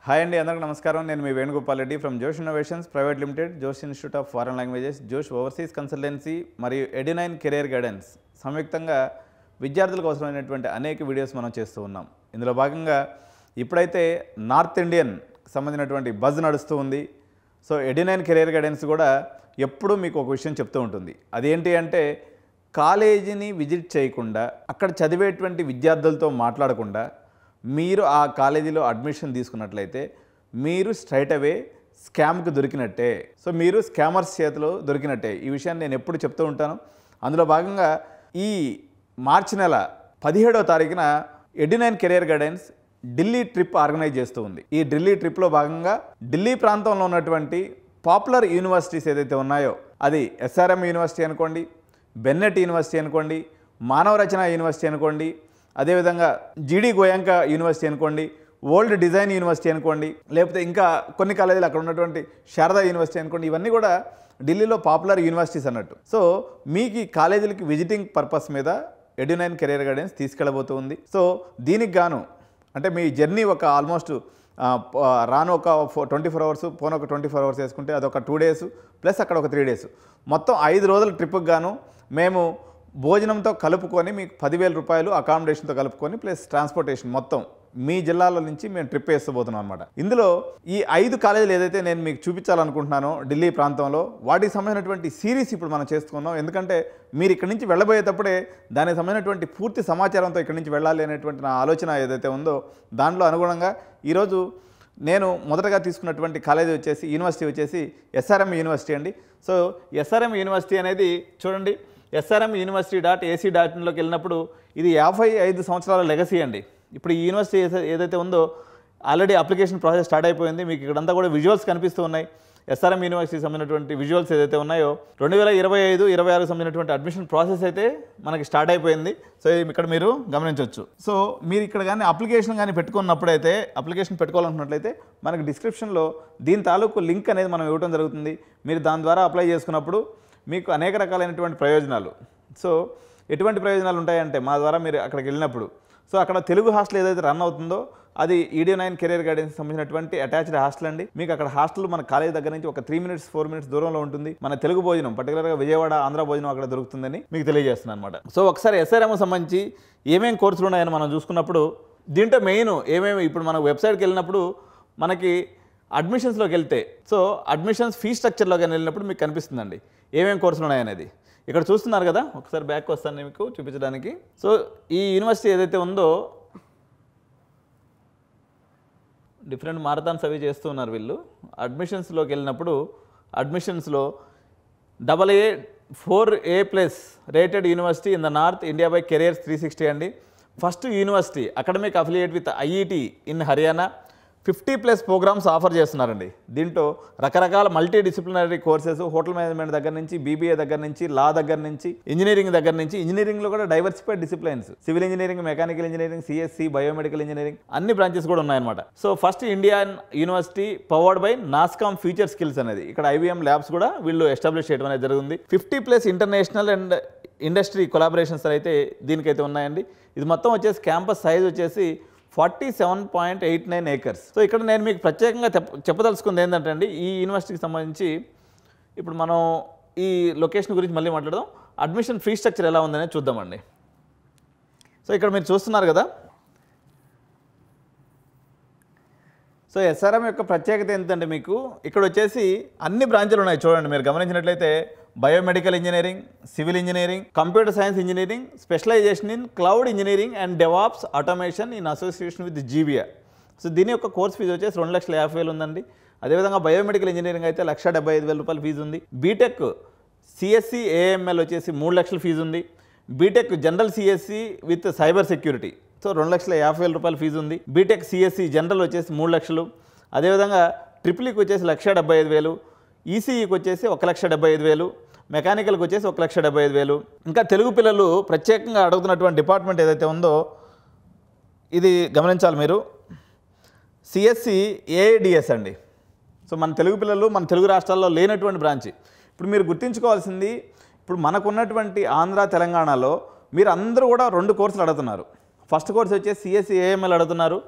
Hi అండి, అందరికీ నమస్కారం. నేను మీ వేణుగోపాల్ రెడ్డి ఫ్రమ్ జోష్ ఇన్నోవేషన్స్ ప్రైవేట్ లిమిటెడ్, జోష్ ఇన్స్టిట్యూట్ ఆఫ్ ఫారెన్ లాంగ్వేజెస్, జోష్ ఓవర్సీస్ కన్సల్టెన్సీ మరియు ఎడినైన్ కెరియర్ గైడెన్స్ సంయుక్తంగా విద్యార్థులకు అవసరమైనటువంటి అనేక వీడియోస్ మనం చేస్తూ ఉన్నాం. ఇందులో భాగంగా ఇప్పుడైతే నార్త్ ఇండియన్ సంబంధించినటువంటి బజ్ నడుస్తూ ఉంది. సో ఎడినైన్ కెరియర్ గైడెన్స్ కూడా ఎప్పుడూ మీకు ఒక విషయం చెప్తూ ఉంటుంది. అదేంటి అంటే కాలేజీని విజిట్ చేయకుండా, అక్కడ చదివేటువంటి విద్యార్థులతో మాట్లాడకుండా మీరు ఆ కాలేజీలో అడ్మిషన్ తీసుకున్నట్లయితే మీరు స్ట్రైట్ అవే స్కామ్కి దొరికినట్టే. సో మీరు స్కామర్స్ చేతిలో దొరికినట్టే. ఈ విషయాన్ని నేను ఎప్పుడు చెప్తూ ఉంటాను. అందులో భాగంగా ఈ మార్చి నెల 17వ తారీఖున adenine career guidance Delhi trip organise చేస్తూ ఉంది. ఈ ఢిల్లీ ట్రిప్లో భాగంగా ఢిల్లీ ప్రాంతంలో ఉన్నటువంటి పాపులర్ యూనివర్సిటీస్ ఏదైతే ఉన్నాయో, అది ఎస్ఆర్ఎం యూనివర్సిటీ అనుకోండి, బెన్నెట్ యూనివర్సిటీ అనుకోండి, మానవ రచన యూనివర్సిటీ అనుకోండి, అదేవిధంగా జీడి గోయంకా యూనివర్సిటీ అనుకోండి, ఓల్డ్ డిజైన్ యూనివర్సిటీ అనుకోండి, లేకపోతే ఇంకా కొన్ని కాలేజీలు అక్కడ ఉన్నటువంటి శారదా యూనివర్సిటీ అనుకోండి, ఇవన్నీ కూడా ఢిల్లీలో పాపులర్ యూనివర్సిటీస్ అన్నట్టు. సో మీకు ఈ కాలేజీలకి విజిటింగ్ పర్పస్ మీద ఎడినైన్ కెరియర్ గైడెన్స్ తీసుకెళ్ళబోతుంది. సో దీనికి గాను అంటే మీ జర్నీ ఒక ఆల్మోస్ట్ రాను ఒక 24 అవర్స్, పోను ఒక 24 అవర్స్ వేసుకుంటే అదొక 2 డేస్ ప్లస్ అక్కడ ఒక 3 డేస్, మొత్తం 5 రోజుల ట్రిప్కి గాను మేము భోజనంతో కలుపుకొని మీకు 10,000 రూపాయలు అకామిడేషన్తో కలుపుకొని ప్లస్ ట్రాన్స్పోర్టేషన్ మొత్తం మీ జిల్లాల నుంచి మేము ట్రిప్ వేస్తబోతున్నాం అనమాట. ఇందులో ఈ 5 కాలేజీలు ఏదైతే నేను మీకు చూపించాలనుకుంటున్నానో ఢిల్లీ ప్రాంతంలో, వాటికి సంబంధించినటువంటి సిరీస్ ఇప్పుడు మనం చేసుకున్నాం. ఎందుకంటే మీరు ఇక్కడి నుంచి వెళ్ళబోయేటప్పుడే దానికి సంబంధించినటువంటి పూర్తి సమాచారంతో ఇక్కడి నుంచి వెళ్ళాలి అనేటువంటి నా ఆలోచన ఏదైతే ఉందో, దాంట్లో అనుగుణంగా ఈరోజు నేను మొదటగా తీసుకున్నటువంటి కాలేజీ వచ్చేసి యూనివర్సిటీ వచ్చేసి ఎస్ఆర్ఎం యూనివర్సిటీ అండి. సో ఎస్ఆర్ఎం యూనివర్సిటీ అనేది చూడండి, srmuniversity.ac.inలోకి వెళ్ళినప్పుడు ఇది 55 సంవత్సరాల లెగసీ అండి. ఇప్పుడు ఈ యూనివర్సిటీ ఏదైతే ఉందో ఆల్రెడీ అప్లికేషన్ ప్రాసెస్ స్టార్ట్ అయిపోయింది. మీకు ఇక్కడంతా కూడా విజువల్స్ కనిపిస్తూ ఉన్నాయి. ఎస్ఆర్ఎం యూనివర్సిటీకి సంబంధించినటువంటి విజువల్స్ ఏదైతే ఉన్నాయో 2025-26 సంబంధించినటువంటి అడ్మిషన్ ప్రాసెస్ అయితే మనకి స్టార్ట్ అయిపోయింది. సో ఇక్కడ మీరు గమనించవచ్చు. సో మీరు ఇక్కడ కానీ అప్లికేషన్ కానీ పెట్టుకున్నప్పుడైతే, అప్లికేషన్ పెట్టుకోవాలనుకున్నట్లయితే మనకి డిస్క్రిప్షన్లో దీని తాలూకు లింక్ అనేది మనం ఇవ్వడం జరుగుతుంది. మీరు దాని ద్వారా అప్లై చేసుకున్నప్పుడు మీకు అనేక రకాలైనటువంటి ప్రయోజనాలు. సో ఎటువంటి ప్రయోజనాలు ఉంటాయంటే, మా ద్వారా మీరు అక్కడికి వెళ్ళినప్పుడు, సో అక్కడ తెలుగు హాస్టల్ ఏదైతే రన్ అవుతుందో అది ఎడినైన్ కెరియర్ గైడెన్స్ సంబంధించినటువంటి అటాచ్డ్ హాస్టల్ అండి. మీకు అక్కడ హాస్టల్ మన కాలేజ్ దగ్గర నుంచి ఒక 3 minutes 4 minutes దూరంలో ఉంటుంది. మన తెలుగు భోజనం పర్టికులర్గా విజయవాడ ఆంధ్ర భోజనం అక్కడ దొరుకుతుందని మీకు తెలియజేస్తున్నాను అనమాట. సో ఒకసారి ఎస్ఆర్ఎం సంబంధించి ఏమేమి కోర్సులు ఉన్నాయని మనం చూసుకున్నప్పుడు, దీంట్లో మెయిన్ ఏమేమి ఇప్పుడు మనం వెబ్సైట్కి వెళ్ళినప్పుడు మనకి అడ్మిషన్స్లోకి వెళ్తే, సో అడ్మిషన్స్ ఫీ స్ట్రక్చర్లోకి వెళ్ళినప్పుడు మీకు కనిపిస్తుందండి ఏమేమి కోర్సులు ఉన్నాయనేది. ఇక్కడ చూస్తున్నారు కదా, ఒకసారి బ్యాక్ వస్తాను మీకు చూపించడానికి. సో ఈ యూనివర్సిటీ ఏదైతే ఉందో డిఫరెంట్ మారథాన్స్ అవి చేస్తూ ఉన్నారు వీళ్ళు. అడ్మిషన్స్లోకి వెళ్ళినప్పుడు అడ్మిషన్స్లో AA 4A+ rated university in the north India by careers 360 అండి. First university academic affiliate with IET in Haryana. 50+ programs offer చేస్తున్నారండి. దీంట్లో రకరకాల multi disciplinary courses, hotel management దగ్గర నుంచి, BBA దగ్గర నుంచి, లా దగ్గర నుంచి, ఇంజనీరింగ్ దగ్గర నుంచి, ఇంజనీరింగ్లో కూడా diversified disciplines, civil engineering, mechanical engineering, CSC, biomedical engineering, అన్ని బ్రాంచెస్ కూడా ఉన్నాయన్నమాట. So first Indian university powered by NASSCOM future skills అనేది, ఇక్కడ IBM ల్యాబ్స్ కూడా వీళ్ళు ఎస్టాబ్లిష్ చేయడం అనేది జరిగింది. 50+ ఇంటర్నేషనల్ అండ్ ఇండస్ట్రీ కొలాబరేషన్స్ అయితే దీనికైతే ఉన్నాయండి. ఇది మొత్తం వచ్చేసి క్యాంపస్ సైజ్ వచ్చేసి 47.89 acres. సో ఇక్కడ నేను మీకు ప్రత్యేకంగా చెప్పదలుచుకుంది ఏంటంటే అండి, ఈ యూనివర్సిటీకి సంబంధించి ఇప్పుడు మనం ఈ లొకేషన్ గురించి మళ్ళీ మాట్లాడదాం. అడ్మిషన్ ఫీ స్ట్రక్చర్ ఎలా ఉందనేది చూద్దామండి. సో ఇక్కడ మీరు చూస్తున్నారు కదా, సో ఎస్ఆర్ఎం యొక్క ప్రత్యేకత ఏంటంటే మీకు ఇక్కడ వచ్చేసి అన్ని బ్రాంచ్లు ఉన్నాయి. చూడండి మీరు గమనించినట్లయితే biomedical engineering, civil engineering, computer science engineering, specialization in cloud engineering and devops automation in association with GBA. So దీని యొక్క కోర్స్ ఫీజు వచ్చేసి 2,50,000 ఉందండి. అదేవిధంగా బయోమెడికల్ ఇంజనీరింగ్ అయితే 1,75,000 రూపాయల ఫీజు ఉంది. బీటెక్ CSC AML వచ్చేసి 3 లక్షల ఫీజు ఉంది. B Tech general CSC with cyber security, so 2,50,000 రూపాయల ఫీజు ఉంది. బీటెక్ CSC జనరల్ వచ్చేసి 3 లక్షలు. అదేవిధంగా ట్రిపుల్ఈకి వచ్చేసి 1,75,000, ECEకి వచ్చేసి 1,75,000, మెకానికల్కి వచ్చేసి 1,75,000. ఇంకా తెలుగు పిల్లలు ప్రత్యేకంగా అడుగుతున్నటువంటి డిపార్ట్మెంట్ ఏదైతే ఉందో ఇది గమనించాలి మీరు, CSC AIDS అండి. సో మన తెలుగు పిల్లలు మన తెలుగు రాష్ట్రాల్లో లేనటువంటి బ్రాంచ్. ఇప్పుడు మీరు గుర్తుంచుకోవాల్సింది, ఇప్పుడు మనకున్నటువంటి ఆంధ్ర తెలంగాణలో మీరు అందరూ కూడా 2 కోర్సులు అడుగుతున్నారు. ఫస్ట్ కోర్స్ వచ్చేసి CSC AML అడుగుతున్నారు.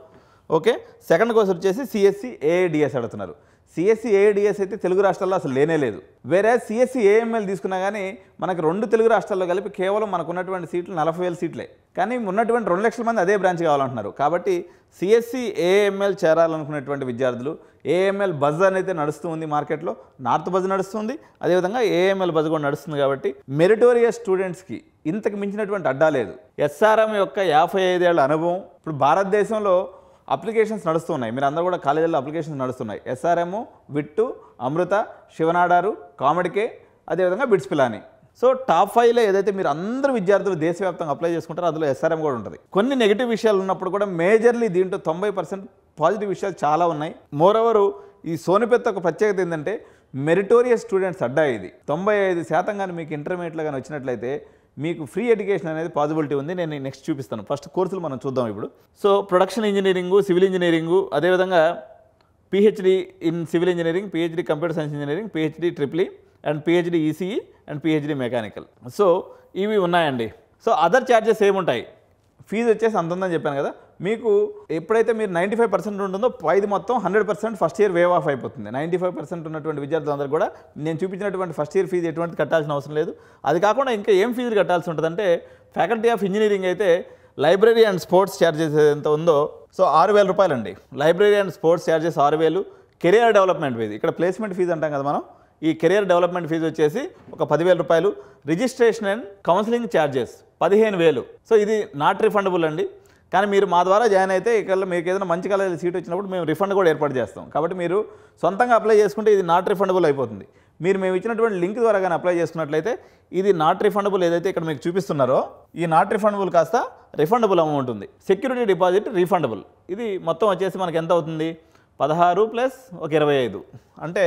ఓకే, సెకండ్ కోర్స్ వచ్చేసి సిఎస్సి ఏఐడిఎస్ అడుగుతున్నారు. సిఎస్సి ఏఐడిఎస్ అయితే తెలుగు రాష్ట్రాల్లో అసలు లేనే లేదు. వేరే సిఎస్సి ఏఎంఎల్ తీసుకున్నా కానీ మనకు 2 తెలుగు రాష్ట్రాల్లో కలిపి కేవలం మనకు ఉన్నటువంటి సీట్లు 40,000 సీట్లే. కానీ ఉన్నటువంటి 2 లక్షల మంది అదే బ్రాంచ్ కావాలంటున్నారు. కాబట్టి సిఎస్సి ఏఎంఎల్ చేరాలనుకునేటువంటి విద్యార్థులు ఏఎంఎల్ బజ్ అనేది నడుస్తూ ఉంది మార్కెట్లో, నార్త్ బజ్ నడుస్తుంది, అదేవిధంగా ఏఎంఎల్ బజ్ కూడా నడుస్తుంది. కాబట్టి మెరిటోరియస్ స్టూడెంట్స్కి ఇంతకు మించినటువంటి అడ్డా లేదు. ఎస్ఆర్ఎం యొక్క 55 ఏళ్ల అనుభవం, ఇప్పుడు భారతదేశంలో అప్లికేషన్స్ నడుస్తున్నాయి, మీరు అందరూ కూడా కాలేజీలో అప్లికేషన్స్ నడుస్తున్నాయి. ఎస్ఆర్ఎం, విట్టు, అమృత, శివనాడారు, కామెడీకే, అదేవిధంగా బిట్స్ పిలాని. సో టాప్ 5లో ఏదైతే మీరు అందరూ విద్యార్థులు దేశవ్యాప్తంగా అప్లై చేసుకుంటారో అందులో ఎస్ఆర్ఎం కూడా ఉంటుంది. కొన్ని నెగిటివ్ విషయాలు ఉన్నప్పుడు కూడా మేజర్లీ దీంట్లో 90% పాజిటివ్ విషయాలు చాలా ఉన్నాయి. మోరోవరు ఈ సోనిపత్ ఒక ప్రత్యేకత ఏంటంటే మెరిటోరియస్ స్టూడెంట్స్ అడ్డా ఇది. 95% కానీ మీకు ఇంటర్మీడియట్లో కానీ వచ్చినట్లయితే మీకు ఫ్రీ ఎడ్యుకేషన్ అనేది పాసిబిలిటీ ఉంది. నేను నెక్స్ట్ చూపిస్తాను. ఫస్ట్ కోర్సులు మనం చూద్దాం ఇప్పుడు. So production engineering, civil engineering, అదేవిధంగా PhD in civil engineering, PhD computer science engineering, PhD triple and PhD ECE and PhD mechanical. So ఇవి ఉన్నాయండి. సో అదర్ ఛార్జెస్ ఏముంటాయి? ఫీజు వచ్చేసి అంత ఉందని చెప్పాను కదా. మీకు ఎప్పుడైతే మీరు 95% ఉంటుందో ఇది మొత్తం 100% ఫస్ట్ ఇయర్ వేవ్ ఆఫ్ అయిపోతుంది. 95% ఉన్నటువంటి విద్యార్థులందరూ కూడా నేను చూపించినటువంటి ఫస్ట్ ఇయర్ ఫీజు ఎటువంటి కట్టాల్సిన అవసరం లేదు. అది కాకుండా ఇంకా ఏం ఫీజులు కట్టాల్సి ఉంటుందంటే ఫ్యాకల్టీ ఆఫ్ ఇంజనీరింగ్ అయితే లైబ్రరీ అండ్ స్పోర్ట్స్ ఛార్జెస్ ఎంత ఉందో సో 6,000 రూపాయలండి. Library and sports charges 6,000. Career development fee, ఇక్కడ ప్లేస్మెంట్ ఫీజు అంటాం కదా మనం, ఈ కెరియర్ డెవలప్మెంట్ ఫీజు వచ్చేసి ఒక 10,000 రూపాయలు. Registration and counselling charges 15,000. So ఇది నాట్ రిఫండబుల్ అండి. కానీ మీరు మా ద్వారా జాయిన్ అయితే ఇక్కడ మీకు ఏదైనా మంచి కాలేజీలో సీట్ వచ్చినప్పుడు మేము రిఫండ్ కూడా ఏర్పాటు చేస్తాం. కాబట్టి మీరు సొంతంగా అప్లై చేసుకుంటే ఇది నాట్ రిఫండబుల్ అయిపోతుంది. మేము ఇచ్చినటువంటి లింక్ ద్వారా కానీ అప్లై చేసుకున్నట్లయితే ఇది నాట్ రిఫండబుల్ ఏదైతే ఇక్కడ మీకు చూపిస్తున్నారో ఈ నాట్ రిఫండబుల్ కాస్త రిఫండబుల్ అమౌంట్ ఉంది. Security deposit refundable. ఇది మొత్తం వచ్చేసి మనకి ఎంత అవుతుంది? 16 ప్లస్ ఒక 25 అంటే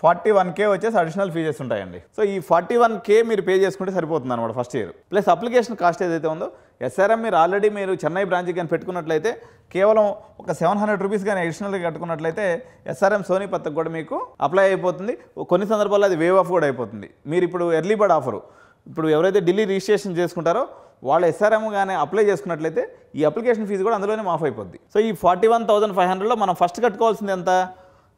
41K వచ్చేసి అడిషనల్ ఫీజెస్ ఉంటాయండి. సో ఈ 41K మీరు పే చేసుకుంటే సరిపోతుంది అనమాట first year. Plus application cost ఏదైతే ఉందో ఎస్ఆర్ఎం మీరు ఆల్రెడీ మీరు చెన్నై బ్రాంచ్కి కానీ పెట్టుకున్నట్లయితే కేవలం ఒక 700 రూపీస్ కానీ అడిషనల్గా కట్టుకున్నట్లయితే ఎస్ఆర్ఎం సోనిపత్కి కూడా మీకు అప్లై అయిపోతుంది. కొన్ని సందర్భాల్లో అది వేవ్ ఆఫ్ కూడా అయిపోతుంది. మీరు ఇప్పుడు ఎర్లీ బర్డ్ ఆఫరు, ఇప్పుడు ఎవరైతే ఢిల్లీ రిజిస్ట్రేషన్ చేసుకుంటారో వాళ్ళు ఎస్ఆర్ఎం కానీ అప్లై చేసుకున్నట్లయితే ఈ అప్లికేషన్ ఫీజు కూడా అందులోనే మాఫ్ అయిపోద్ది. సో ఈ 41,500లో మనం ఫస్ట్ కట్టుకోవాల్సింది ఎంత?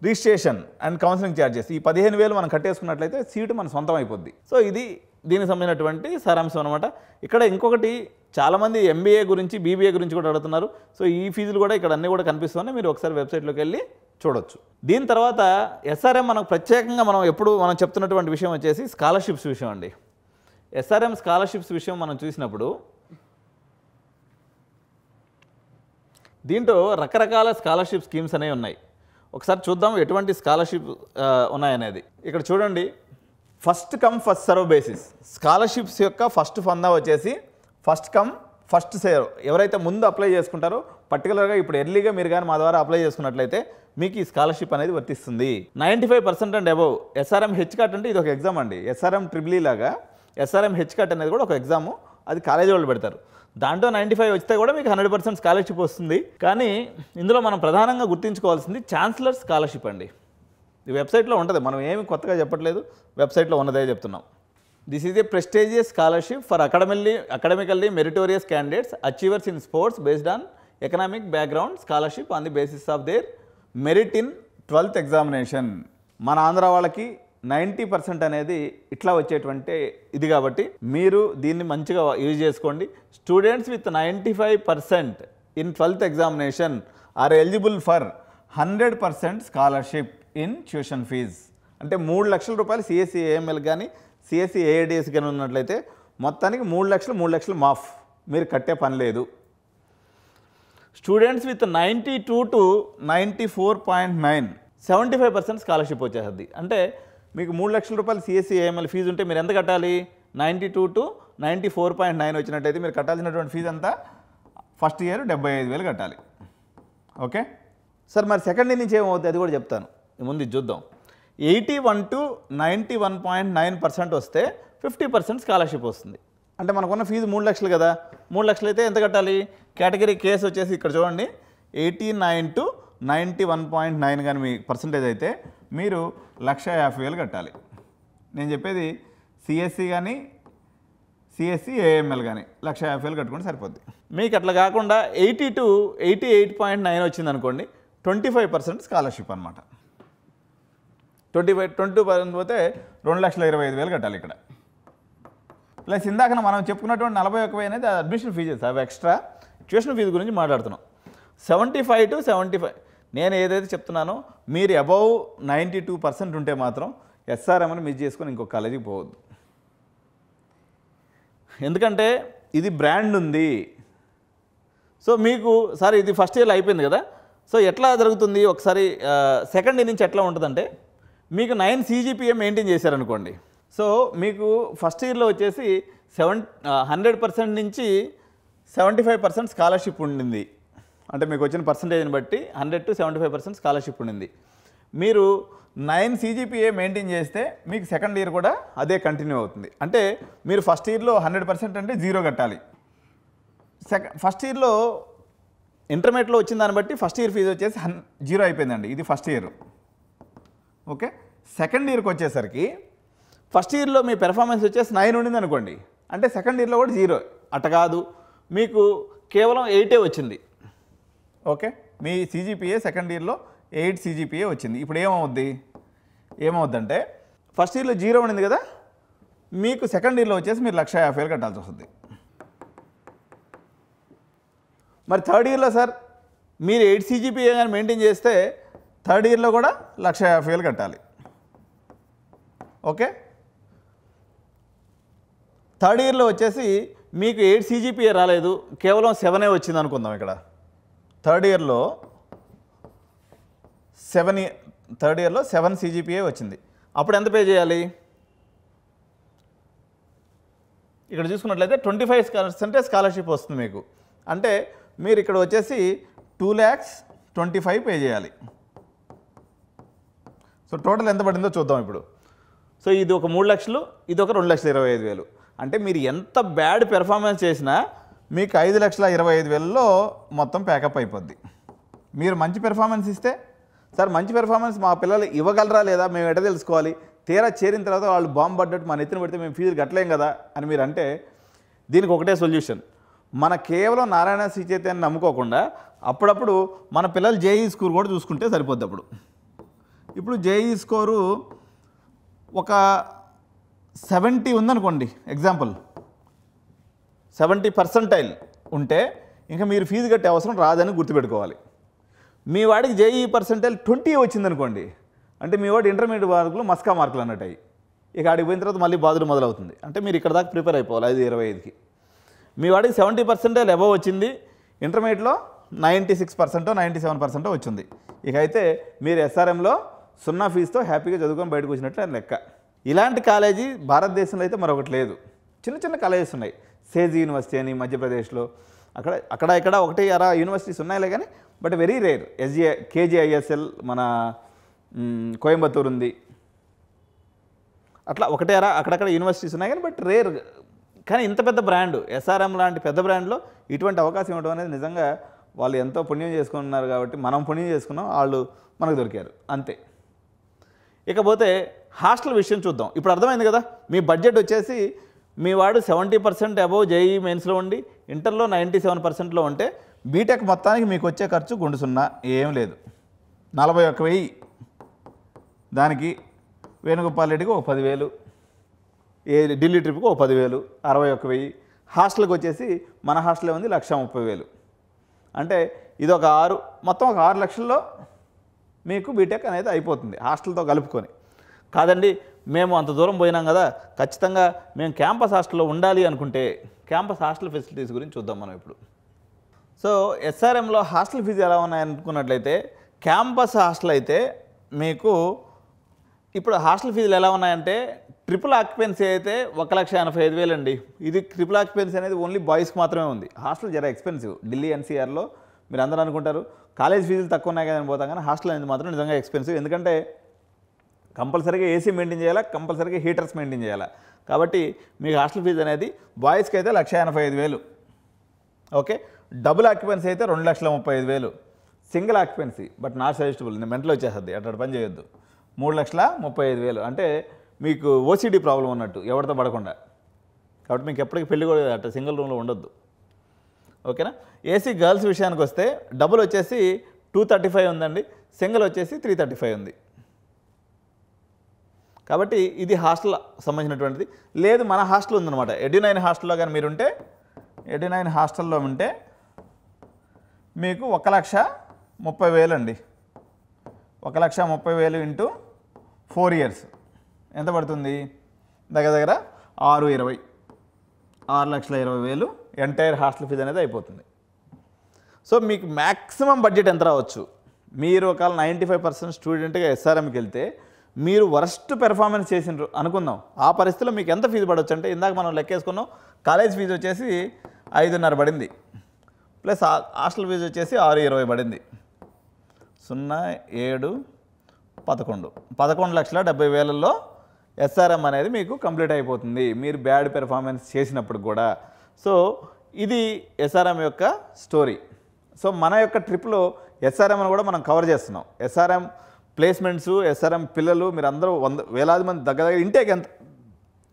Registration and counselling charges. ఈ 15,000 మనం కట్టేసుకున్నట్లయితే సీటు మన సొంతం అయిపోద్ది. సో ఇది దీనికి సంబంధించినటువంటి సారాంశం అనమాట. ఇక్కడ ఇంకొకటి చాలామంది ఎంబీఏ గురించి బీబీఏ గురించి కూడా అడుగుతున్నారు. సో ఈ ఫీజులు కూడా ఇక్కడ అన్నీ కూడా కనిపిస్తున్నాయి. మీరు ఒకసారి వెబ్సైట్లోకి వెళ్ళి చూడొచ్చు. దీని తర్వాత ఎస్ఆర్ఎం మనకు ప్రత్యేకంగా మనం చెప్తున్నటువంటి విషయం వచ్చేసి స్కాలర్షిప్స్ విషయం అండి. ఎస్ఆర్ఎం స్కాలర్షిప్స్ విషయం మనం చూసినప్పుడు దీంట్లో రకరకాల స్కాలర్షిప్ స్కీమ్స్ అనేవి ఉన్నాయి. ఒకసారి చూద్దాం ఎటువంటి స్కాలర్షిప్ ఉన్నాయనేది. ఇక్కడ చూడండి, first come first serve basis. Scholarships యొక్క ఫస్ట్ ఫందా వచ్చేసి ఫస్ట్ కమ్ ఫస్ట్ సర్వ్. ఎవరైతే ముందు అప్లై చేసుకుంటారో పర్టికులర్గా ఇప్పుడు ఎర్లీగా మీరు కానీ మా ద్వారా అప్లై చేసుకున్నట్లయితే మీకు ఈ స్కాలర్షిప్ అనేది వర్తిస్తుంది. 95% అండ్ అబవ్. ఎస్ఆర్ఎం హెచ్కాట్ అంటే ఇది ఒక ఎగ్జామ్ అండి. ఎస్ఆర్ఎం ట్రిపుల్ లాగా ఎస్ఆర్ఎం హెచ్కాట్ అనేది కూడా ఒక ఎగ్జాము. అది కాలేజీ వాళ్ళు పెడతారు. దాంట్లో 95 వస్తే కూడా మీకు 100% స్కాలర్షిప్ వస్తుంది. కానీ ఇందులో మనం ప్రధానంగా గుర్తుంచుకోవాల్సింది ఛాన్సలర్ స్కాలర్షిప్ అండి. ఈ వెబ్సైట్లో ఉంటుంది, మనం ఏమి కొత్తగా చెప్పట్లేదు, వెబ్సైట్లో ఉన్నదే చెప్తున్నాం. This is a prestigious scholarship for academically meritorious candidates achievers in sports based on economic background scholarship on the basis of their merit in 12th examination. మన ఆంధ్ర వాళ్ళకి 90% అనేది ఇట్లా వచ్చేటువంటి ఇది కాబట్టి మీరు దీన్ని మంచిగా యూజ్ చేసుకోండి. Students with 95% in 12th examination are eligible for 100% scholarship in tuition fee. అంటే 3 లక్షల రూపాయలు సిఎస్సి ఏఎంఎల్ కానీ సిఎస్సి ఏఐడిఎస్ కానీ ఉన్నట్లయితే మొత్తానికి 3 లక్షలు మాఫ్, మీరు కట్టే పని లేదు. స్టూడెంట్స్ విత్ 92 to 94.9 75% స్కాలర్షిప్ వచ్చేస్తుంది. అంటే మీకు 3 లక్షల రూపాయలు సిఎస్సి ఏఎంఎల్ ఫీజు ఉంటే మీరు ఎంత కట్టాలి? 92 to 94.9 వచ్చినట్టయితే మీరు కట్టాల్సినటువంటి ఫీజు అంతా ఫస్ట్ ఇయర్ 75,000 కట్టాలి. ఓకే సార్, మరి సెకండ్ ఇయర్ నుంచి ఏమవుతుంది అది కూడా చెప్తాను. ముందు ఇది చూద్దాం. 81 to 91.9% వస్తే 50% స్కాలర్షిప్ వస్తుంది. అంటే మనకున్న ఫీజు 3 లక్షలు కదా. 3 లక్షలు అయితే ఎంత కట్టాలి? కేటగిరీ కేసు వచ్చేసి ఇక్కడ చూడండి 89 to 91.9 కానీ మీ పర్సంటేజ్ అయితే మీరు 1,50,000 కట్టాలి. నేను చెప్పేది సిఎస్సి కానీ సిఎస్సి ఏఎంఎల్ కానీ 1,50,000 కట్టుకుంటే సరిపోద్ది. మీకు అట్లా కాకుండా 80 to 88.9 వచ్చింది అనుకోండి, 25% స్కాలర్షిప్ అనమాట. 22% పోతే 2,25,000 కట్టాలి ఇక్కడ. ప్లస్ ఇందాక మనం చెప్పుకున్నటువంటి 41,000 అనేది అడ్మిషన్ ఫీజెస్, అవి ఎక్స్ట్రా ట్యూషన్ ఫీజు గురించి మాట్లాడుతున్నాం. 75 to 75 నేను ఏదైతే చెప్తున్నానో మీరు అబౌవ్ 92% ఉంటే మాత్రం ఎస్ఆర్ఎంని మిస్ చేసుకొని ఇంకొక కాలేజీకి పోవద్దు. ఎందుకంటే ఇది బ్రాండ్ ఉంది. సో మీకు సార్ ఇది ఫస్ట్ ఇయర్లో అయిపోయింది కదా, సో ఎట్లా జరుగుతుంది ఒకసారి సెకండ్ ఇయర్ నుంచి ఎట్లా ఉంటుందంటే, మీకు 9 CGPA మెయింటైన్ చేశారనుకోండి, సో మీకు ఫస్ట్ ఇయర్లో వచ్చేసి 100% నుంచి 75% స్కాలర్షిప్ ఉండింది. అంటే మీకు వచ్చిన పర్సంటేజ్ని బట్టి 100 to 75% స్కాలర్షిప్ ఉండింది. మీరు 9 CGPA మెయింటైన్ చేస్తే మీకు సెకండ్ ఇయర్ కూడా అదే కంటిన్యూ అవుతుంది. అంటే మీరు ఫస్ట్ ఇయర్లో 100% అంటే 0 కట్టాలి. ఫస్ట్ ఇయర్లో ఇంటర్మీడియట్లో వచ్చిన దాన్ని బట్టి ఫస్ట్ ఇయర్ ఫీజు వచ్చేసి 0 అయిపోయిందండి. ఇది ఫస్ట్ ఇయర్. ఓకే, సెకండ్ ఇయర్కి వచ్చేసరికి ఫస్ట్ ఇయర్లో మీ పెర్ఫార్మెన్స్ వచ్చేసి 9 ఉండింది అనుకోండి, అంటే సెకండ్ ఇయర్లో కూడా 0. అట్ట కాదు, మీకు కేవలం 8 వచ్చింది. ఓకే, మీ CGPA సెకండ్ ఇయర్లో 8 CGPA వచ్చింది. ఇప్పుడు ఏమవుద్దంటే ఫస్ట్ ఇయర్లో 0 ఉండింది కదా, మీకు సెకండ్ ఇయర్లో వచ్చేసి మీరు 1,50,000 కట్టాల్సి వస్తుంది. మరి థర్డ్ ఇయర్లో సార్ మీరు 8 CGPA కానీ మెయింటైన్ చేస్తే థర్డ్ ఇయర్లో కూడా 1,50,000 కట్టాలి. ఓకే, థర్డ్ ఇయర్లో వచ్చేసి మీకు 8 CGPA రాలేదు, కేవలం 7 వచ్చింది అనుకుందాం. ఇక్కడ థర్డ్ ఇయర్లో 7 CGPA వచ్చింది. అప్పుడు ఎంత పే చేయాలి? ఇక్కడ చూసుకున్నట్లయితే 25% స్కాలర్షిప్ వస్తుంది మీకు. అంటే మీరు ఇక్కడ వచ్చేసి 2,25,000 పే చేయాలి. సో టోటల్ ఎంత పడిందో చూద్దాం ఇప్పుడు. సో ఇది ఒక 3 లక్షలు, ఇది ఒక 2,25,000. అంటే మీరు ఎంత బ్యాడ్ పెర్ఫార్మెన్స్ చేసినా మీకు 5,25,000లో మొత్తం ప్యాకప్ అయిపోద్ది. మీరు మంచి పెర్ఫార్మెన్స్ ఇస్తే, సార్ మంచి పెర్ఫార్మెన్స్ మా పిల్లలు ఇవ్వగలరా లేదా మేము ఎట తెలుసుకోవాలి, తీరా చేరిన తర్వాత వాళ్ళు బాంబు పడ్డట్టు మన ఎత్తున పెడితే మేము ఫీజులు కట్టలేం కదా అని మీరు అంటే, దీనికి ఒకటే సొల్యూషన్. మన కేవలం నారాయణ శ్రీ చైతన్యాన్ని నమ్ముకోకుండా అప్పుడప్పుడు మన పిల్లలు JEE స్కోర్ కూడా చూసుకుంటే సరిపోద్ది. ఇప్పుడు JEE స్కోరు ఒక 70 ఉందనుకోండి, ఎగ్జాంపుల్ 70% ఉంటే ఇంకా మీరు ఫీజు కట్టే అవసరం రాదని గుర్తుపెట్టుకోవాలి. మీ వాడికి JEE పర్సెంటైల్ 20 వచ్చిందనుకోండి, అంటే మీ వాడు ఇంటర్మీడియట్ మార్కులు మస్కా మార్కులు అన్నట్టు. ఇక ఆడికి పోయిన తర్వాత మళ్ళీ బాధలు మొదలవుతుంది. అంటే మీరు ఇక్కడ దాకా ప్రిపేర్ అయిపోవాలి 5-25కి. మీ వాడికి 70% అబవ్ వచ్చింది, ఇంటర్మీడియట్లో 96% 97% వచ్చింది. ఇక అయితే మీరు SRMలో 0 ఫీజుతో హ్యాపీగా చదువుకొని బయటకు వచ్చినట్లు లెక్క. ఇలాంటి కాలేజీ భారతదేశంలో అయితే మరొకటి లేదు. చిన్న చిన్న కాలేజెస్ ఉన్నాయి, సేజ్ యూనివర్సిటీ అని మధ్యప్రదేశ్లో, అక్కడ ఇక్కడ 1-2 యూనివర్సిటీస్ ఉన్నాయిలే కానీ, బట్ వెరీ రేర్. KGISL మన కోయంబత్తూర్ ఉంది, అట్లా 1-2 అక్కడక్కడ యూనివర్సిటీస్ ఉన్నాయి కానీ, బట్ రేర్. కానీ ఇంత పెద్ద బ్రాండ్ SRM లాంటి పెద్ద బ్రాండ్లో ఇటువంటి అవకాశం ఇవ్వడం అనేది నిజంగా వాళ్ళు ఎంతో పుణ్యం చేసుకున్నారు. కాబట్టి మనం పుణ్యం చేసుకున్నాం, వాళ్ళు మనకు దొరికారు అంతే. ఇకపోతే హాస్టల్ విషయం చూద్దాం. ఇప్పుడు అర్థమైంది కదా, మీ బడ్జెట్ వచ్చేసి మీ వాడు 70% అబవ్ JEE మెయిన్స్లో ఉండి ఇంటర్లో 97%లో ఉంటే బీటెక్ మొత్తానికి మీకు వచ్చే ఖర్చు గుండు 0 ఏం లేదు. 41,000, దానికి వేణుగోపాల్ రెడ్డికి ఒక 10,000, ఢిల్లీ ట్రిప్కి ఒక 10,000, 61,000. హాస్టల్కి వచ్చేసి మన హాస్టల్లో ఉంది 1,30,000. అంటే ఇది ఒక 6, మొత్తం ఒక 6 లక్షల్లో మీకు బీటెక్ అనేది అయిపోతుంది హాస్టల్తో కలుపుకొని. కాదండి మేము అంత దూరం పోయినాం కదా, ఖచ్చితంగా మేము క్యాంపస్ హాస్టల్లో ఉండాలి అనుకుంటే క్యాంపస్ హాస్టల్ ఫెసిలిటీస్ గురించి చూద్దాం మనం ఇప్పుడు. సో SRMలో హాస్టల్ ఫీజు ఎలా ఉన్నాయనుకున్నట్లయితే, క్యాంపస్ హాస్టల్ అయితే మీకు ఇప్పుడు హాస్టల్ ఫీజులు ఎలా ఉన్నాయంటే, ట్రిపుల్ ఆక్యుపెన్సీ అయితే 1,85,000 అండి. ఇది ట్రిపుల్ ఆక్యుపెన్సీ అనేది ఓన్లీ బాయ్స్కి మాత్రమే ఉంది. హాస్టల్ జర ఎక్స్పెన్సివ్. ఢిల్లీ NCRలో మీరు అందరూ అనుకుంటారు కాలేజ్ ఫీజులు తక్కువ ఉన్నాయి కదా అని పోతాం, కానీ హాస్టల్ అనేది మాత్రం నిజంగా ఎక్స్పెన్సివ్. ఎందుకంటే కంపల్సరీగా AC మెయింటైన్ చేయాలా, కంపల్సరీగా హీటర్స్ మెయింటైన్ చేయాలా. కాబట్టి మీకు హాస్టల్ ఫీజు అనేది బాయ్స్కి అయితే 1,85,000. ఓకే, డబుల్ ఆక్యుపెన్సీ అయితే 2,35,000. Single occupancy but not suggestible, నేను మెంటల్ వచ్చేస్తుంది, అట్లా పని చేయొద్దు. 3,35,000. అంటే మీకు OCD ప్రాబ్లం ఉన్నట్టు, ఎవరితో పడకుండా. కాబట్టి మీకు ఎప్పటికీ పెళ్లి కూడా అట్లా సింగిల్ రూమ్లో ఉండొద్దు. ఓకేనా. ఏసీ గర్ల్స్ విషయానికి వస్తే డబుల్ వచ్చేసి 235 ఉందండి, సింగిల్ వచ్చేసి 335 ఉంది. కాబట్టి ఇది హాస్టల్ సంబంధించినటువంటిది. లేదు మన హాస్టల్ ఉందన్నమాట, ఎడ్యునైన్ హాస్టల్లో కానీ మీరుంటే, ఎడ్యునైన్ హాస్టల్లో ఉంటే మీకు 1,30,000 అండి. 1,30,000 ఇంటూ 4 ఇయర్స్ ఎంత పడుతుంది? దగ్గర దగ్గర 6,20,000 ఎంటైర్ హాస్టల్ ఫీజు అనేది అయిపోతుంది. సో మీకు మ్యాక్సిమం బడ్జెట్ ఎంత రావచ్చు? మీరు ఒకవేళ 95% స్టూడెంట్గా ఎస్ఆర్ఎంకి వెళ్తే మీరు వరస్ట్ పెర్ఫార్మెన్స్ చేసినారు అనుకుందాం, ఆ పరిస్థితిలో మీకు ఎంత ఫీజు పడవచ్చు అంటే, ఇందాక మనం లెక్కేసుకున్నాం, కాలేజ్ ఫీజు వచ్చేసి 5,500 పడింది, ప్లస్ హాస్టల్ ఫీజు వచ్చేసి 6,20,000 పడింది. 0, 7, 11,70,000లో ఎస్ఆర్ఎం అనేది మీకు కంప్లీట్ అయిపోతుంది మీరు బ్యాడ్ పెర్ఫార్మెన్స్ చేసినప్పుడు కూడా. సో ఇది ఎస్ఆర్ఎం యొక్క స్టోరీ. సో మన యొక్క ట్రిప్లో ఎస్ఆర్ఎంను కూడా మనం కవర్ చేస్తున్నాం. ఎస్ఆర్ఎం ప్లేస్మెంట్స్, ఎస్ఆర్ఎం పిల్లలు మీరు అందరూ వేలాది మంది దగ్గర ఇంటేక్ ఎంత,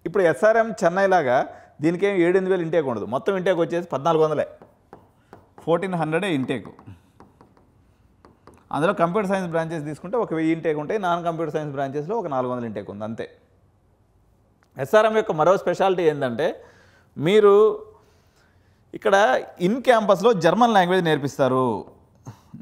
ఇప్పుడు ఎస్ఆర్ఎం చెన్నై లాగా దీనికేం 7,000 ఇంటేక్ ఉండదు, మొత్తం ఇంటేక్ వచ్చేసి 1,400, 1,400 ఇంటేక్. అందులో కంప్యూటర్ సైన్స్ బ్రాంచెస్ తీసుకుంటే 1,000 ఇంటేక్ ఉంటాయి, నాన్ కంప్యూటర్ సైన్స్ బ్రాంచెస్లో 400 ఇంటేక్ ఉంది అంతే. ఎస్ఆర్ఎం యొక్క మరో స్పెషాలిటీ ఏంటంటే, మీరు ఇక్కడ ఇన్ క్యాంపస్లో జర్మన్ లాంగ్వేజ్ నేర్పిస్తారు.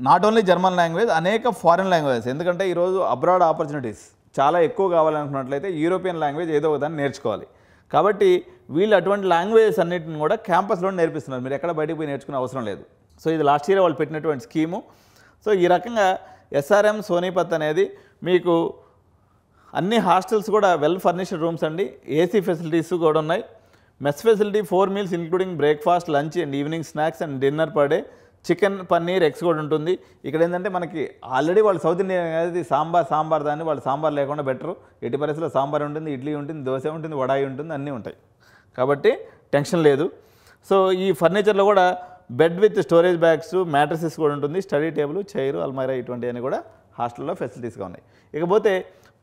నాట్ ఓన్లీ జర్మన్ లాంగ్వేజ్, అనేక ఫారిన్ లాంగ్వేజెస్. ఎందుకంటే ఈరోజు అబ్రాడ్ ఆపర్చునిటీస్ చాలా ఎక్కువ కావాలనుకున్నట్లయితే యూరోపియన్ లాంగ్వేజ్ ఏదో ఒకదాన్ని నేర్చుకోవాలి. కాబట్టి వీళ్ళు అటువంటి లాంగ్వేజెస్ అన్నింటిని కూడా క్యాంపస్లో నేర్పిస్తున్నారు, మీరు ఎక్కడ బయటకు పోయి నేర్చుకునే అవసరం లేదు. సో ఇది లాస్ట్ ఇయర్ వాళ్ళు పెట్టినటువంటి స్కీము. సో ఈ రకంగా ఎస్ఆర్ఎం సోనీపత్ అనేది మీకు అన్ని హాస్టల్స్ కూడా వెల్ ఫర్నిష్డ్ రూమ్స్ అండి, ఏసీ ఫెసిలిటీస్ కూడా ఉన్నాయి, mess facility 4 meals including breakfast, lunch and evening snacks and dinner per day, chicken, paneer, eggs కూడా ఉంటుంది. ఇక్కడ ఏంటంటే మనకి ఆల్రెడీ వాళ్ళు సౌత్ ఇండియన్ అనేది సాంబార్ దాన్ని వాళ్ళు సాంబార్ లేకుండా బెటరు. ఎట్టి పరిస్థితుల్లో సాంబార్ ఉంటుంది, ఇడ్లీ ఉంటుంది, దోశ ఉంటుంది, వడాయి ఉంటుంది, అన్నీ ఉంటాయి. కాబట్టి టెన్షన్ లేదు. సో ఈ ఫర్నిచర్లో కూడా bed with storage bags, mattresses కూడా ఉంటుంది, స్టడీ టేబుల్, చైరు, అల్మైరా ఇటువంటివన్నీ కూడా హాస్టల్లో ఫెసిలిటీస్గా ఉన్నాయి. ఇకపోతే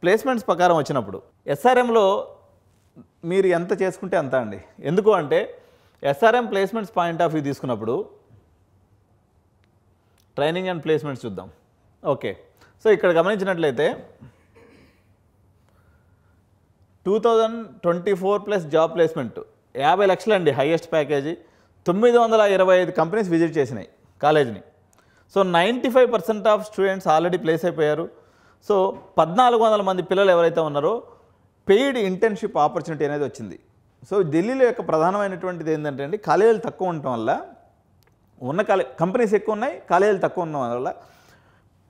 ప్లేస్మెంట్స్ ప్రకారం వచ్చినప్పుడు ఎస్ఆర్ఎంలో మీరు ఎంత చేసుకుంటే అంత అండి. ఎందుకు అంటే SRM placements point of view తీసుకున్నప్పుడు ట్రైనింగ్ అండ్ ప్లేస్మెంట్స్ చూద్దాం. ఓకే, సో ఇక్కడ గమనించినట్లయితే 2024 ప్లస్ జాబ్ ప్లేస్మెంట్ 50 లక్షలు అండి హైయెస్ట్ ప్యాకేజీ. 925 కంపెనీస్ విజిట్ చేసినాయి కాలేజీని. So 95% of students already place అయిపోయారు. సో 1,400 మంది పిల్లలు ఎవరైతే ఉన్నారో పెయిడ్ ఇంటర్న్షిప్ ఆపర్చునిటీ అనేది వచ్చింది. సో ఢిల్లీలో యొక్క ప్రధానమైనటువంటిది ఏంటంటే అండి, కాలేజీలు తక్కువ ఉండటం వల్ల, ఉన్న కంపెనీస్ ఎక్కువ ఉన్నాయి, కాలేజీలు తక్కువ ఉండడం వల్ల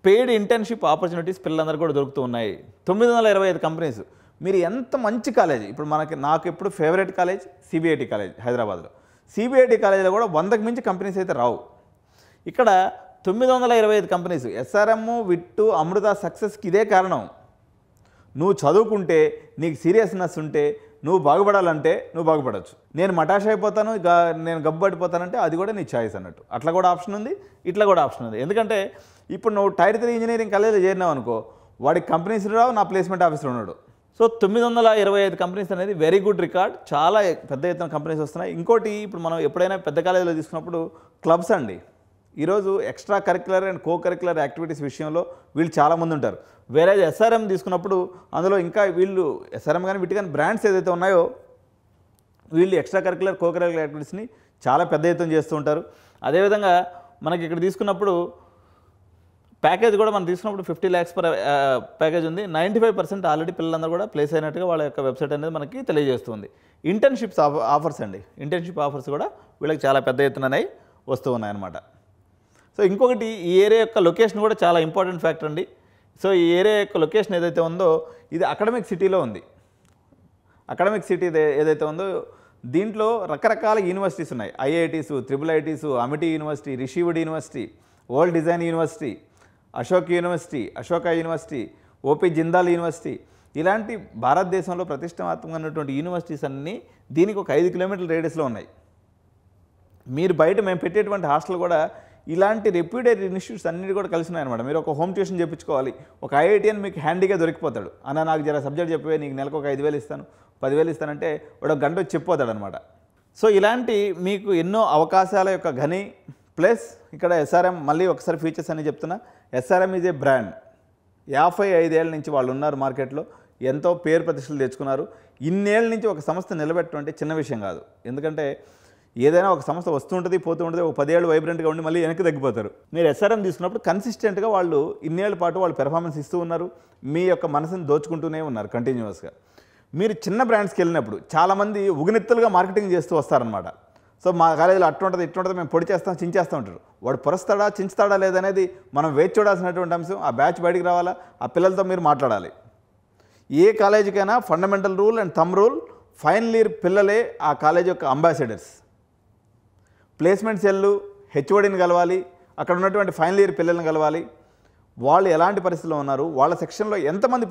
పెయిడ్ ఇంటర్న్షిప్ ఆపర్చునిటీస్ పిల్లలందరూ కూడా దొరుకుతూ ఉన్నాయి. 925 కంపెనీస్. మీరు ఎంత మంచి కాలేజీ, ఇప్పుడు నాకు ఎప్పుడు ఫేవరెట్ కాలేజ్ సిబిఐటి కాలేజ్ హైదరాబాద్లో. సిబిఐటి కాలేజీలో కూడా 100కి మించి కంపెనీస్ అయితే రావు. ఇక్కడ 925 కంపెనీస్. ఎస్ఆర్ఎం, విట్టు, అమృత సక్సెస్కి ఇదే కారణం. నువ్వు చదువుకుంటే, నీకు సీరియస్నెస్ ఉంటే, నువ్వు బాగుపడాలంటే నువ్వు బాగుపడవచ్చు. నేను మటాష్ అయిపోతాను, నేను గబ్బడిపోతానంటే అది కూడా నీ ఛాయిస్ అన్నట్టు. అట్లా కూడా ఆప్షన్ ఉంది, ఇట్లా కూడా ఆప్షన్ ఉంది. ఎందుకంటే ఇప్పుడు నువ్వు టైర్ 3 ఇంజనీరింగ్ కాలేజీలో చేరినావు అనుకో, వాడికి కంపెనీస్ రావు, నా ప్లేస్మెంట్ ఆఫీసర్ ఉన్నాడు. సో 925 కంపెనీస్ అనేది వెరీ గుడ్ రికార్డ్. చాలా పెద్ద ఎత్తున కంపెనీస్ వస్తున్నాయి. ఇంకోటి, ఇప్పుడు మనం ఎప్పుడైనా పెద్ద కాలేజీలో తీసుకున్నప్పుడు క్లబ్స్ అండి. ఈరోజు extra curricular and co curricular activities విషయంలో వీళ్ళు చాలామంది ఉంటారు. వేరే ఎస్ఆర్ఎం తీసుకున్నప్పుడు అందులో ఇంకా వీళ్ళు ఎస్ఆర్ఎం కానీ వీటి కానీ బ్రాండ్స్ ఏదైతే ఉన్నాయో వీళ్ళు ఎక్స్ట్రా కరిక్యులర్ కో కరిక్యులర్ యాక్టివిటీస్ని చాలా పెద్ద ఎత్తున చేస్తూ ఉంటారు. అదేవిధంగా మనకి ఇక్కడ తీసుకున్నప్పుడు ప్యాకేజ్ కూడా మనం తీసుకున్నప్పుడు 50 lakhs పర్ ప్యాకేజ్ ఉంది. 95% ఆల్రెడీ పిల్లలందరూ కూడా ప్లేస్ అయినట్టుగా వాళ్ళ యొక్క వెబ్సైట్ అనేది మనకి తెలియజేస్తుంది. ఇంటర్న్షిప్స్ ఆఫర్స్ అండి, ఇంటర్న్షిప్ ఆఫర్స్ కూడా వీళ్ళకి చాలా పెద్ద ఎత్తుననే వస్తూ ఉన్నాయన్నమాట. సో ఇంకొకటి, ఈ ఏరియా యొక్క లొకేషన్ కూడా చాలా ఇంపార్టెంట్ ఫ్యాక్టర్ అండి. సో ఈ ఏరియా యొక్క లొకేషన్ ఏదైతే ఉందో ఇది అకాడమిక్ సిటీలో ఉంది. అకాడమిక్ సిటీ ఏదైతే ఉందో దీంట్లో రకరకాల యూనివర్సిటీస్ ఉన్నాయి. IITs, triple ITs, Amity university, Rishihood university, World Design university, Ashok university, Ashoka university, OP Jindal university, ఇలాంటి భారతదేశంలో ప్రతిష్టాత్మకమైనటువంటి యూనివర్సిటీస్ అన్నీ దీనికి ఒక 5 కిలోమీటర్ల రేడియస్లో ఉన్నాయి. మీరు బయట మేము పెట్టేటువంటి హాస్టల్ కూడా ఇలాంటి రెప్యూటెడ్ ఇన్స్టిట్యూట్స్ అన్నిటి కూడా కలిసి ఉన్నాయన్నమాట. మీరు ఒక హోమ్ ట్యూషన్ చెప్పించుకోవాలి, ఒక ఐఐటిఎన్ మీకు హ్యాండీగా దొరికిపోతాడు. అన్న నాకు జర సబ్జెక్ట్ చెప్పే, నీకు నెలకు ఒక 5,000 ఇస్తాను 10,000 ఇస్తానంటే వాడు ఒక గంట వచ్చి చెప్పిపోతాడు అనమాట. సో ఇలాంటి మీకు ఎన్నో అవకాశాల యొక్క గని ప్లస్ ఇక్కడ ఎస్ఆర్ఎం మళ్ళీ ఒకసారి ఫీచర్స్ అని చెప్తున్నా. SRM is a brand. 55 ఏళ్ళ నుంచి వాళ్ళు ఉన్నారు మార్కెట్లో, ఎంతో పేరు ప్రతిష్టలు తెచ్చుకున్నారు. ఇన్నేళ్ళ నుంచి ఒక సంస్థ నిలబెట్టడం అంటే చిన్న విషయం కాదు. ఎందుకంటే ఏదైనా ఒక సంస్థ వస్తూ ఉంటుంది పోతూ ఉంటుంది, ఒక 10 ఏళ్ళు వైబ్రెంట్గా ఉండి మళ్ళీ వెనక్కి తగ్గిపోతారు. మీరు ఎస్ఆర్ఎం తీసుకున్నప్పుడు కన్సిస్టెంట్గా వాళ్ళు ఇన్నేళ్ల పాటు వాళ్ళు పెర్ఫార్మెన్స్ ఇస్తూ ఉన్నారు, మీ యొక్క మనసుని దోచుకుంటూనే ఉన్నారు కంటిన్యూస్గా. మీరు చిన్న బ్రాండ్స్కి వెళ్ళినప్పుడు చాలామంది ఉగునెత్తులుగా మార్కెటింగ్ చేస్తూ వస్తారనమాట. సో మా కాలేజీలో అట్లుంటుంది ఇట్లుంటుంది, మేము పొడి చేస్తాం చించేస్తూ ఉంటారు. వాడు పొరుస్తాడా చించుతాడా లేదనేది మనం వేచి చూడాల్సినటువంటి అంశం. ఆ బ్యాచ్ బయటికి రావాలా, ఆ పిల్లలతో మీరు మాట్లాడాలి. ఏ కాలేజీకైనా fundamental rule and thumb rule, final year పిల్లలే ఆ కాలేజ్ యొక్క అంబాసిడర్స్. ప్లేస్మెంట్ సెల్లు హెచ్ఓడిని కలవాలి, అక్కడ ఉన్నటువంటి ఫైనల్ ఇయర్ పిల్లల్ని కలవాలి. వాళ్ళు ఎలాంటి పరిస్థితుల్లో ఉన్నారు, వాళ్ళ సెక్షన్లో ఎంతమంది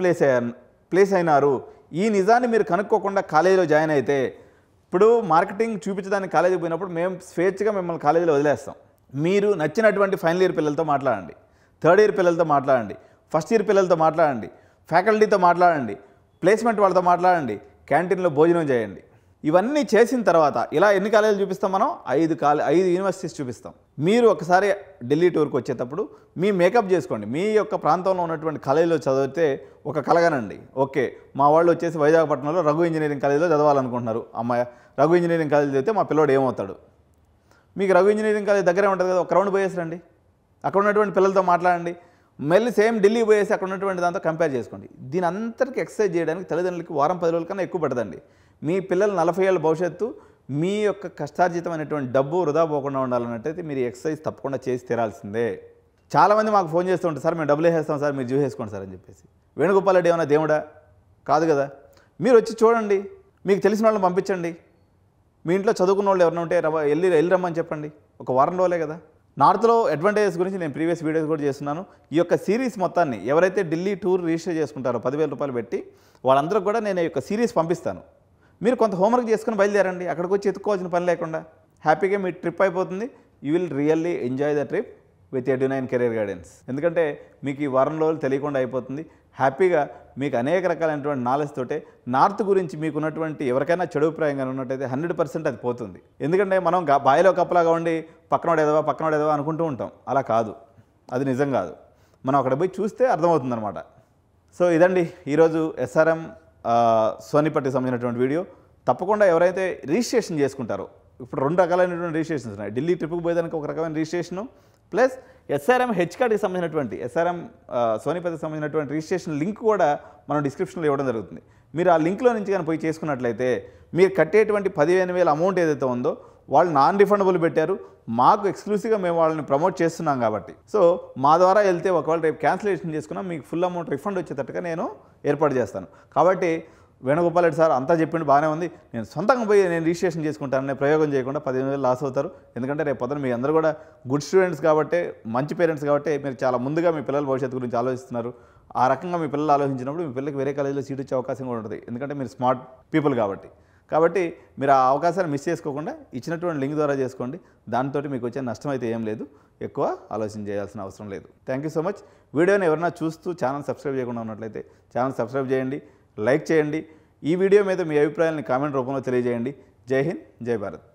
ప్లేస్ అయినారు, ఈ నిజాన్ని మీరు కనుక్కోకుండా కాలేజీలో జాయిన్ అయితే, ఇప్పుడు మార్కెటింగ్ చూపించడానికి కాలేజీకి పోయినప్పుడు మేము స్వేచ్ఛగా మిమ్మల్ని కాలేజీలో వదిలేస్తాం. మీరు నచ్చినటువంటి ఫైనల్ ఇయర్ పిల్లలతో మాట్లాడండి, థర్డ్ ఇయర్ పిల్లలతో మాట్లాడండి, ఫస్ట్ ఇయర్ పిల్లలతో మాట్లాడండి, ఫ్యాకల్టీతో మాట్లాడండి, ప్లేస్మెంట్ వాళ్ళతో మాట్లాడండి, క్యాంటీన్లో భోజనం చేయండి. ఇవన్నీ చేసిన తర్వాత ఇలా ఎన్ని కాలేజీలు చూపిస్తాం మనం? 5 యూనివర్సిటీస్ చూపిస్తాం. మీరు ఒకసారి ఢిల్లీ టూర్కి వచ్చేటప్పుడు మీ మేకప్ చేసుకోండి. మీ యొక్క ప్రాంతంలో ఉన్నటువంటి కాలేజీలో చదివితే ఒక కలగనండి, ఓకే మా వాళ్ళు వచ్చేసి వైజాగపట్నంలో రఘు ఇంజనీరింగ్ కాలేజీలో చదవాలనుకుంటున్నారు, అమ్మాయి రఘు ఇంజనీరింగ్ కాలేజీ చదివితే మా పిల్లోడు ఏమవుతాడు? మీకు రఘు ఇంజనీరింగ్ కాలేజ్ దగ్గరే ఉంటుంది కదా, ఒక రౌండ్ పోయేసి రండి, అక్కడ ఉన్నటువంటి పిల్లలతో మాట్లాడండి. మళ్ళీ సేమ్ ఢిల్లీ పోయేసి అక్కడ ఉన్నటువంటి దాంతో కంపేర్ చేసుకోండి. దీని అంతటికి ఎక్సర్సైజ్ చేయడానికి తల్లిదండ్రులకి వారం 10 రోజుల కన్నా ఎక్కువ పడుతుంది. మీ పిల్లలు 40 ఏళ్ళ భవిష్యత్తు, మీ యొక్క కష్టార్జితమైనటువంటి డబ్బు వృధా పోకుండా ఉండాలన్నట్టయితే మీరు ఎక్సర్సైజ్ తప్పకుండా చేసి తీరాల్సిందే. చాలామంది మాకు ఫోన్ చేస్తూ ఉంటారు, సార్ మేము డబ్బులు వేసేస్తాం సార్, మీరు చూసేసుకోండి సార్ అని చెప్పేసి. వేణుగోపాల్ రెడ్డి ఏమన్నా దేవుడా? కాదు కదా. మీరు వచ్చి చూడండి, మీకు తెలిసిన వాళ్ళని పంపించండి, మీ ఇంట్లో చదువుకున్న వాళ్ళు ఎవరైనా ఉంటే వెళ్ళి రమ్మని చెప్పండి. ఒక వారం రోజులే కదా. నార్త్లో అడ్వాంటేజెస్ గురించి నేను ప్రీవియస్ వీడియోస్ కూడా చేస్తున్నాను. ఈ యొక్క సిరీస్ మొత్తాన్ని ఎవరైతే ఢిల్లీ టూర్ రిజిస్టర్ చేసుకుంటారో 10,000 రూపాయలు పెట్టి, వాళ్ళందరూ కూడా నేను ఈ యొక్క సిరీస్ పంపిస్తాను. మీరు కొంత హోంవర్క్ చేసుకుని బయలుదేరండి, అక్కడికి వచ్చి ఎత్తుకోవాల్సిన పని లేకుండా హ్యాపీగా మీ ట్రిప్ అయిపోతుంది. You will really enjoy the trip with Edunine career guidance. ఎందుకంటే మీకు ఈ వారం రోజులు తెలియకుండా అయిపోతుంది. హ్యాపీగా మీకు అనేక రకాలైనటువంటి నాలెడ్జ్ తోటే నార్త్ గురించి మీకున్నటువంటి ఎవరికైనా చెడు అభిప్రాయంగా ఉన్నట్టయితే 100% అది పోతుంది. ఎందుకంటే మనం బాయిలో కప్పలాగా ఉండి పక్కనోడు ఎదవా అనుకుంటూ ఉంటాం. అలా కాదు, అది నిజం కాదు. మనం అక్కడ పోయి చూస్తే అర్థమవుతుంది అనమాట. సో ఇదండి ఈరోజు ఎస్ఆర్ఎం సోనిపట్కి సంబంధించినటువంటి వీడియో. తప్పకుండా ఎవరైతే రిజిస్ట్రేషన్ చేసుకుంటారో, ఇప్పుడు 2 రకాలైనటువంటి రిజిస్ట్రేషన్స్ ఉన్నాయి. ఢిల్లీ ట్రిప్కి పోయేదానికి ఒక రకమైన రిజిస్ట్రేషను, ప్లస్ ఎస్ఆర్ఎం హెచ్కార్డ్కి సంబంధించినటువంటి ఎస్ఆర్ఎం సోనిపట్కి సంబంధించినటువంటి రిజిస్ట్రేషన్ లింక్ కూడా మనం డిస్క్రిప్షన్లో ఇవ్వడం జరుగుతుంది. మీరు ఆ లింక్లో నుంచి కానీ పోయి చేసుకున్నట్లయితే మీరు కట్టేటువంటి 15,000 అమౌంట్ ఏదైతే ఉందో వాళ్ళు నాన్ రిఫండబుల్ పెట్టారు. మాకు ఎక్స్క్లూసివ్గా మేము వాళ్ళని ప్రమోట్ చేస్తున్నాం కాబట్టి, సో మా ద్వారా వెళ్తే ఒకవేళ రేపు క్యాన్సిలేషన్ చేసుకున్నా మీకు ఫుల్ అమౌంట్ రిఫండ్ వచ్చేటట్టుగా నేను ఏర్పాటు చేస్తాను. కాబట్టి వేణుగోపాల్ రెడ్డి సార్ అంతా చెప్పిండు బాగానే ఉంది, నేను సొంతంగా పోయి నేను రిజిస్ట్రేషన్ చేసుకుంటాననే ప్రయోగం చేయకుండా 15,000 లాస్ అవుతారు. ఎందుకంటే రేపు పొద్దున మీ అందరూ కూడా గుడ్ స్టూడెంట్స్ కాబట్టి, మంచి పేరెంట్స్ కాబట్టి మీరు చాలా ముందుగా మీ పిల్లల భవిష్యత్తు గురించి ఆలోచిస్తున్నారు. ఆ రకంగా మీ పిల్లలు ఆలోచించినప్పుడు మీ పిల్లలకి వేరే కాలేజీలో సీట్ వచ్చే అవకాశం కూడా ఉంటుంది. ఎందుకంటే మీరు స్మార్ట్ పీపుల్ కాబట్టి మీరు ఆ అవకాశాన్ని మిస్ చేసుకోకుండా ఇచ్చినటువంటి లింక్ ద్వారా చేసుకోండి. దాంతో మీకు వచ్చే నష్టం అయితే ఏం లేదు, ఎక్కువ ఆలోచన చేయాల్సిన అవసరం లేదు. Thank you so much. వీడియోని ఎవరైనా చూస్తూ ఛానల్ సబ్స్క్రైబ్ చేయకుండా ఉన్నట్లయితే ఛానల్ సబ్స్క్రైబ్ చేయండి, లైక్ చేయండి. ఈ వీడియో మీద మీ అభిప్రాయాన్ని కామెంట్ రూపంలో తెలియజేయండి. జై హింద్, జై భారత్.